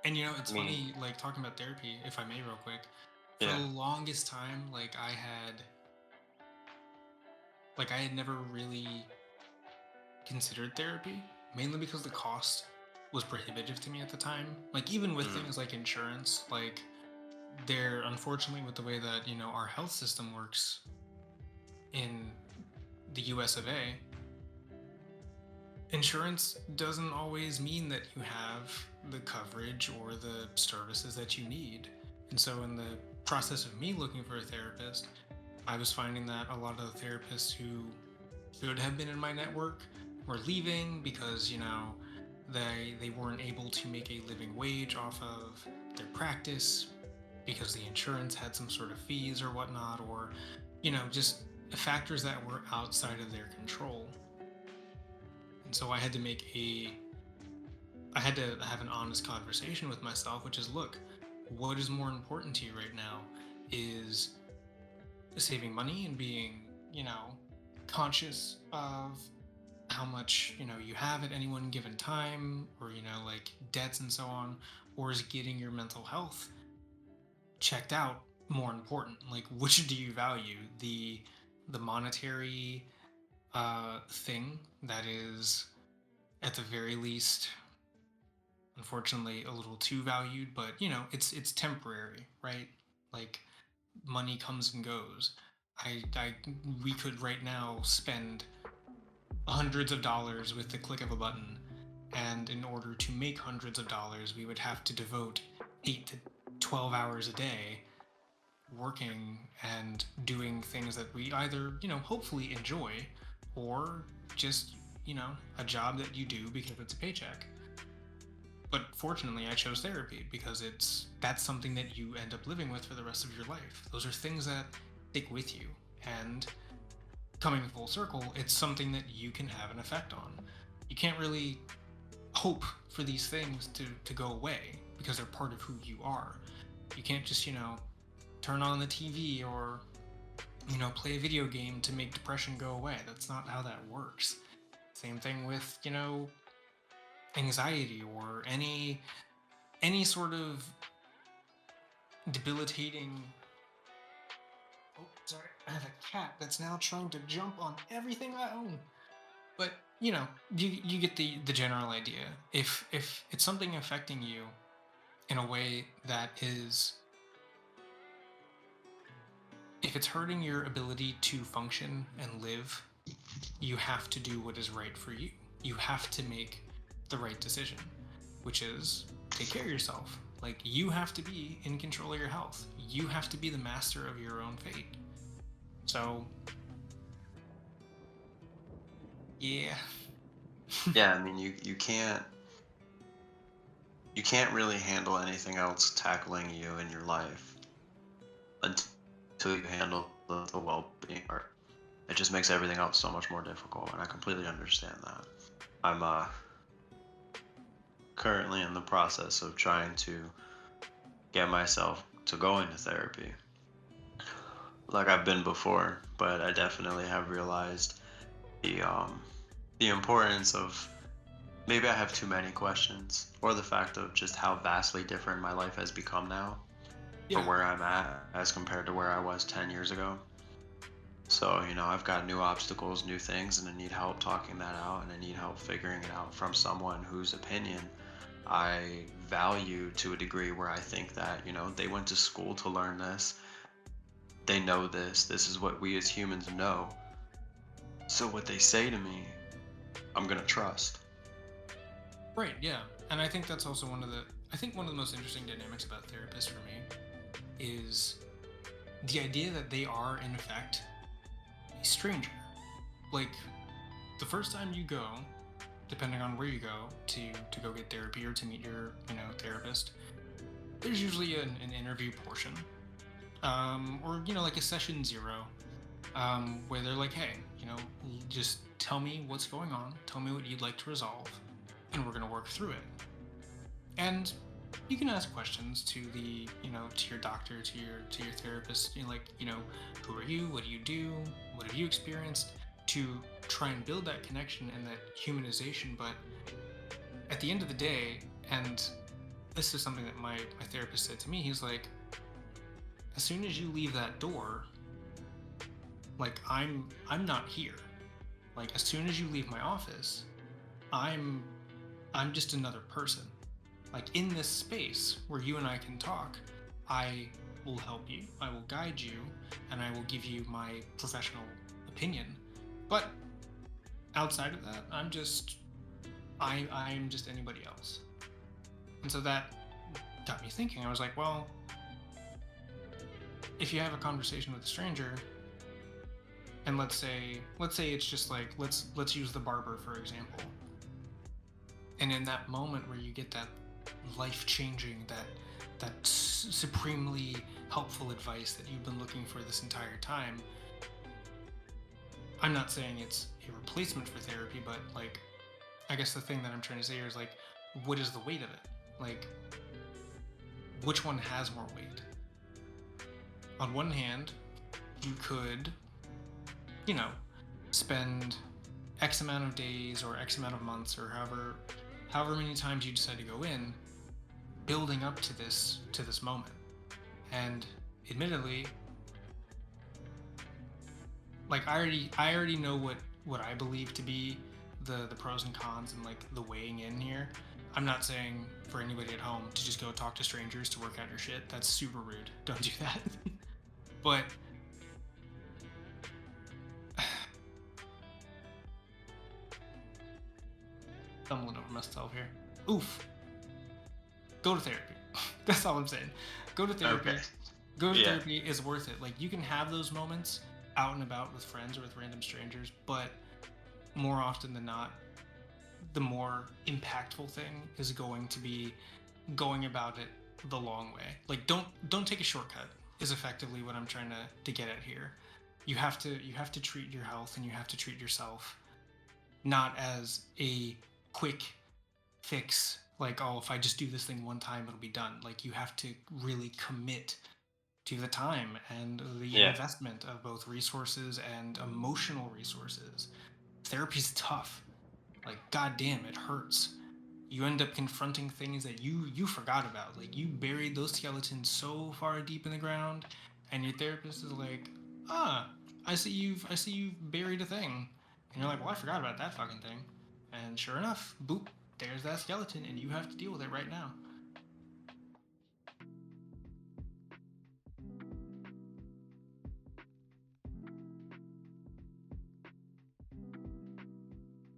And it's I mean, funny, like talking about therapy, if I may, real quick. For the yeah. longest time, like I had never really considered therapy, mainly because the cost was prohibitive to me at the time. Like even with Mhm. things like insurance, like there, unfortunately, with the way that our health system works in the U.S. of A. Insurance doesn't always mean that you have the coverage or the services that you need. And so, in the process of me looking for a therapist, I was finding that a lot of the therapists who should have been in my network were leaving because, they weren't able to make a living wage off of their practice because the insurance had some sort of fees or whatnot, or, just factors that were outside of their control. And so I had to have an honest conversation with myself, which is, look, what is more important to you right now? Is saving money and being, conscious of how much, you have at any one given time, or, like debts and so on, or is getting your mental health checked out more important? Like, which do you value? The monetary thing that is at the very least, unfortunately, a little too valued, but it's temporary, right? Like money comes and goes. I We could right now spend hundreds of dollars with the click of a button, and in order to make hundreds of dollars, we would have to devote 8 to 12 hours a day working and doing things that we either, hopefully enjoy, or just, a job that you do because it's a paycheck. But fortunately, I chose therapy because that's something that you end up living with for the rest of your life. Those are things that stick with you. And coming full circle, it's something that you can have an effect on. You can't really hope for these things to go away because they're part of who you are. You can't just, turn on the TV or, play a video game to make depression go away. That's not how that works. Same thing with, anxiety or any sort of debilitating. Oh, sorry. I have a cat that's now trying to jump on everything I own. But you get the general idea. If it's something affecting you in a way that is, if it's hurting your ability to function and live, you have to do what is right for you. You have to make the right decision, which is take care of yourself. Like you have to be in control of your health. You have to be the master of your own fate. So, yeah. Yeah, I mean, you can't really handle anything else tackling you in your life until you handle the well-being part. It just makes everything else so much more difficult, and I completely understand that. I'm currently in the process of trying to get myself to go into therapy, like I've been before, but I definitely have realized the um the importance of maybe I have too many questions, or the fact of just how vastly different my life has become now from Yeah. where I'm at as compared to where I was 10 years ago. So, I've got new obstacles, new things, and I need help talking that out, and I need help figuring it out from someone whose opinion I value to a degree where I think that, they went to school to learn this. They know this is what we as humans know. So, what they say to me, I'm going to trust. Right, yeah. And I think that's also I think one of the most interesting dynamics about therapists for me is the idea that they are in effect a stranger. Like the first time you go, depending on where you go to go get therapy or to meet your, therapist, there's usually an interview portion. Or, like a session zero, where they're like, hey, just tell me what's going on, tell me what you'd like to resolve, and we're gonna work through it. And you can ask questions to to your doctor, to your therapist, like, who are you, what do you do, what have you experienced, to try and build that connection and that humanization. But at the end of the day, and this is something that my therapist said to me. He's like, as soon as you leave that door, like I'm not here. Like as soon as you leave my office, I'm I'm just another person. Like in this space where you and I can talk, I will help you, I will guide you, and I will give you my professional opinion. But outside of that, I'm just anybody else. And so that got me thinking. I was like, well, if you have a conversation with a stranger, and let's say it's just like let's use the barber for example. And in that moment where you get that life changing, that supremely helpful advice that you've been looking for this entire time, I'm not saying it's a replacement for therapy, but like I guess the thing that I'm trying to say here is like, what is the weight of it? Like, which one has more weight? On one hand, you could, you know, spend X amount of days or X amount of months or however many times you decide to go in, building up to this moment. And admittedly, like I already know what I believe to be the pros and cons and like the weighing in here. I'm not saying for anybody at home to just go talk to strangers to work out your shit. That's super rude. Don't do that. But stumbling over myself here. Oof. Go to therapy. That's all I'm saying. Go to therapy. Okay. Go to Yeah. therapy is worth it. Like you can have those moments out and about with friends or with random strangers, but more often than not, the more impactful thing is going to be going about it the long way. Like don't take a shortcut is effectively what I'm trying to get at here. You have to treat your health and you have to treat yourself not as a quick fix, like, oh, if I just do this thing one time it'll be done. Like you have to really commit to the time and the Yeah. investment of both resources and emotional resources. Therapy's tough. Like goddamn, it hurts. You end up confronting things that you forgot about. Like you buried those skeletons so far deep in the ground, and your therapist is like, ah, I see you've buried a thing, and you're like, well, I forgot about that fucking thing, and sure enough, boop, there's that skeleton, and you have to deal with it right now.